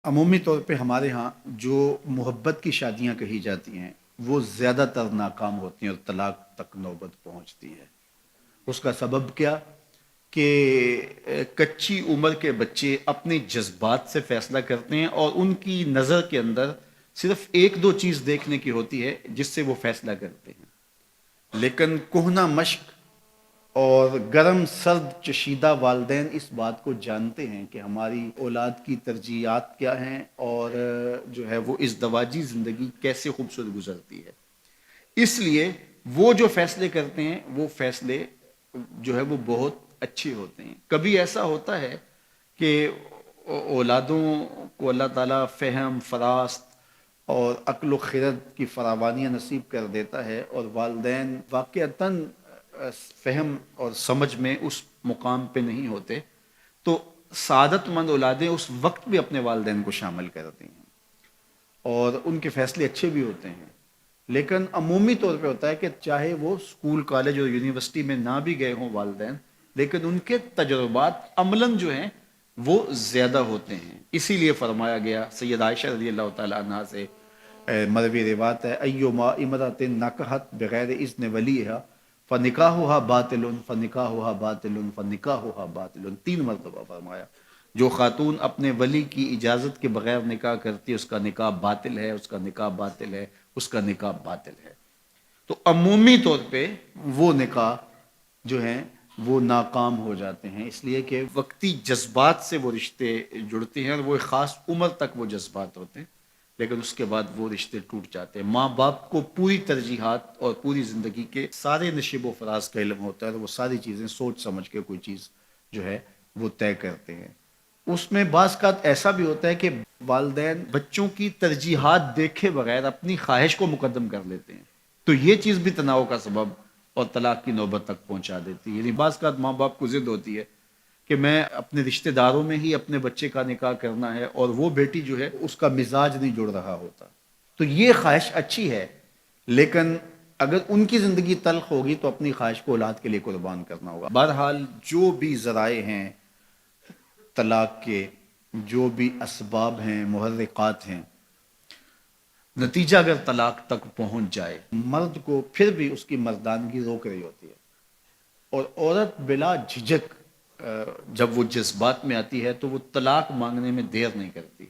عمومی طور پہ ہمارے ہاں جو محبت کی شادیاں کہی جاتی ہیں وہ زیادہ تر ناکام ہوتی ہیں اور طلاق تک نوبت پہنچتی ہے۔ اس کا سبب کیا کہ کچی عمر کے بچے اپنے جذبات سے فیصلہ کرتے ہیں اور ان کی نظر کے اندر صرف ایک دو چیز دیکھنے کی ہوتی ہے جس سے وہ فیصلہ کرتے ہیں، لیکن کہنہ مشق اور گرم سرد چشیدہ والدین اس بات کو جانتے ہیں کہ ہماری اولاد کی ترجیحات کیا ہیں اور جو ہے وہ ازدواجی زندگی کیسے خوبصورت گزرتی ہے۔ اس لیے وہ جو فیصلے کرتے ہیں وہ فیصلے جو ہے وہ بہت اچھے ہوتے ہیں۔ کبھی ایسا ہوتا ہے کہ اولادوں کو اللہ تعالیٰ فہم، فراست اور عقل و خرد کی فراوانیاں نصیب کر دیتا ہے اور والدین واقعتاً فہم اور سمجھ میں اس مقام پہ نہیں ہوتے، تو سعادت مند اولادیں اس وقت بھی اپنے والدین کو شامل کرتی ہیں اور ان کے فیصلے اچھے بھی ہوتے ہیں۔ لیکن عمومی طور پہ ہوتا ہے کہ چاہے وہ اسکول، کالج اور یونیورسٹی میں نہ بھی گئے ہوں والدین، لیکن ان کے تجربات عملاً جو ہیں وہ زیادہ ہوتے ہیں۔ اسی لیے فرمایا گیا سید عائشہ رضی اللہ تعالیٰ عنہ سے مروی روایت ہے، ایما امرأۃ نکحت بغیر اذن ولیہا فنکاحها باطل فنکاحها باطل فنکاحها باطل، 3 مرتبہ فرمایا جو خاتون اپنے ولی کی اجازت کے بغیر نکاح کرتی ہے اس کا نکاح باطل ہے، اس کا نکاح باطل ہے، اس کا نکاح باطل ہے۔ تو عمومی طور پہ وہ نکاح جو ہیں وہ ناکام ہو جاتے ہیں، اس لیے کہ وقتی جذبات سے وہ رشتے جڑتے ہیں اور وہ ایک خاص عمر تک وہ جذبات ہوتے ہیں، لیکن اس کے بعد وہ رشتے ٹوٹ جاتے ہیں۔ ماں باپ کو پوری ترجیحات اور پوری زندگی کے سارے نشیب و فراز کا علم ہوتا ہے اور وہ ساری چیزیں سوچ سمجھ کے کوئی چیز جو ہے وہ طے کرتے ہیں۔ اس میں بعض کا ایسا بھی ہوتا ہے کہ والدین بچوں کی ترجیحات دیکھے بغیر اپنی خواہش کو مقدم کر لیتے ہیں، تو یہ چیز بھی تناؤ کا سبب اور طلاق کی نوبت تک پہنچا دیتی ہے۔ یعنی بعض کا ماں باپ کو ضد ہوتی ہے کہ میں اپنے رشتہ داروں میں ہی اپنے بچے کا نکاح کرنا ہے اور وہ بیٹی جو ہے اس کا مزاج نہیں جڑ رہا ہوتا، تو یہ خواہش اچھی ہے، لیکن اگر ان کی زندگی تلخ ہوگی تو اپنی خواہش کو اولاد کے لیے قربان کرنا ہوگا۔ بہرحال جو بھی ذرائع ہیں طلاق کے، جو بھی اسباب ہیں، محرکات ہیں، نتیجہ اگر طلاق تک پہنچ جائے، مرد کو پھر بھی اس کی مردانگی روک رہی ہوتی ہے اور عورت بلا جھجک جب وہ جذبات میں آتی ہے تو وہ طلاق مانگنے میں دیر نہیں کرتی،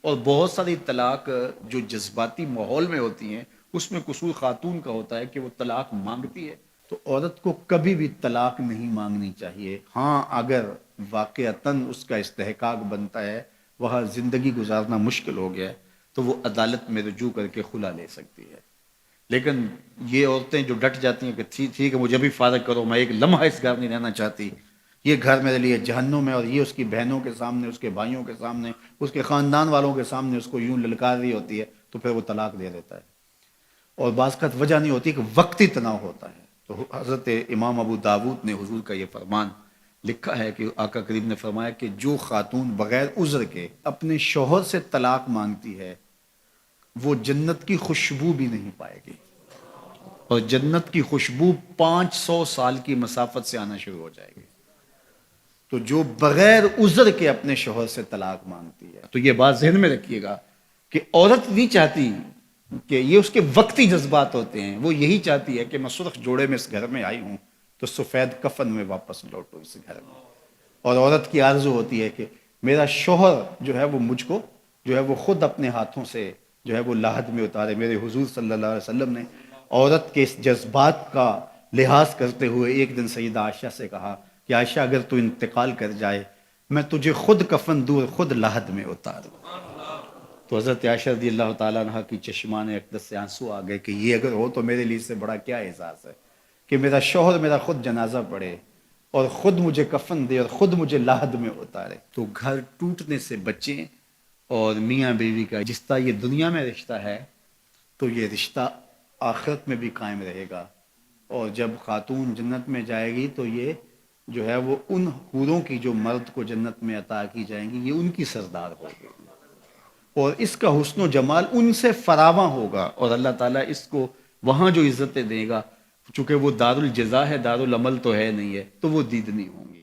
اور بہت ساری طلاق جو جذباتی ماحول میں ہوتی ہیں اس میں قصور خاتون کا ہوتا ہے کہ وہ طلاق مانگتی ہے۔ تو عورت کو کبھی بھی طلاق نہیں مانگنی چاہیے، ہاں اگر واقعتاً اس کا استحقاق بنتا ہے، وہاں زندگی گزارنا مشکل ہو گیا ہے، تو وہ عدالت میں رجوع کر کے خلا لے سکتی ہے۔ لیکن یہ عورتیں جو ڈٹ جاتی ہیں کہ ٹھیک ہے مجھے بھی فارغ کرو، میں ایک لمحہ اس گھر نہیں رہنا چاہتی، یہ گھر میرے لیے جہنم ہے، اور یہ اس کی بہنوں کے سامنے، اس کے بھائیوں کے سامنے، اس کے خاندان والوں کے سامنے اس کو یوں للکار رہی ہوتی ہے، تو پھر وہ طلاق دے دیتا ہے۔ اور بعض کا وجہ نہیں ہوتی کہ وقتی تناؤ ہوتا ہے۔ تو حضرت امام ابو داود نے حضور کا یہ فرمان لکھا ہے کہ آقا کریم نے فرمایا کہ جو خاتون بغیر عذر کے اپنے شوہر سے طلاق مانگتی ہے وہ جنت کی خوشبو بھی نہیں پائے گی، اور جنت کی خوشبو 500 سال کی مسافت سے آنا شروع ہو جائے گی۔ تو جو بغیر عذر کے اپنے شوہر سے طلاق مانگتی ہے، تو یہ بات ذہن میں رکھیے گا کہ عورت نہیں چاہتی کہ یہ اس کے وقتی جذبات ہوتے ہیں، وہ یہی چاہتی ہے کہ میں سرخ جوڑے میں اس گھر میں آئی ہوں تو سفید کفن میں واپس لوٹوں اس گھر میں۔ اور عورت کی آرزو ہوتی ہے کہ میرا شوہر جو ہے وہ مجھ کو جو ہے وہ خود اپنے ہاتھوں سے جو ہے وہ لاحد میں اتارے۔ میرے حضور صلی اللہ علیہ وسلم نے عورت کے اس جذبات کا لحاظ کرتے ہوئے ایک دن سیدہ عائشہ سے کہا کہ عائشہ اگر تو انتقال کر جائے میں تجھے خود کفن دور، خود لاحد میں اتاروں۔ تو حضرت عائشہ رضی اللہ تعالیٰ عنہ کی چشمان اقدس سے آنسو آ گئے کہ یہ اگر ہو تو میرے لیے اس سے بڑا کیا احساس ہے کہ میرا شوہر میرا خود جنازہ پڑھے اور خود مجھے کفن دے اور خود مجھے لاحد میں اتارے۔ تو گھر ٹوٹنے سے بچیں، اور میاں بیوی کا جس طرح یہ دنیا میں رشتہ ہے تو یہ رشتہ آخرت میں بھی قائم رہے گا، اور جب خاتون جنت میں جائے گی تو یہ جو ہے وہ ان حوروں کی جو مرد کو جنت میں عطا کی جائیں گی یہ ان کی سردار ہوگی، اور اس کا حسن و جمال ان سے فراواں ہوگا، اور اللہ تعالیٰ اس کو وہاں جو عزتیں دے گا چونکہ وہ دار الجزا ہے، دار العمل تو ہے نہیں ہے، تو وہ دیدنی ہوں گی۔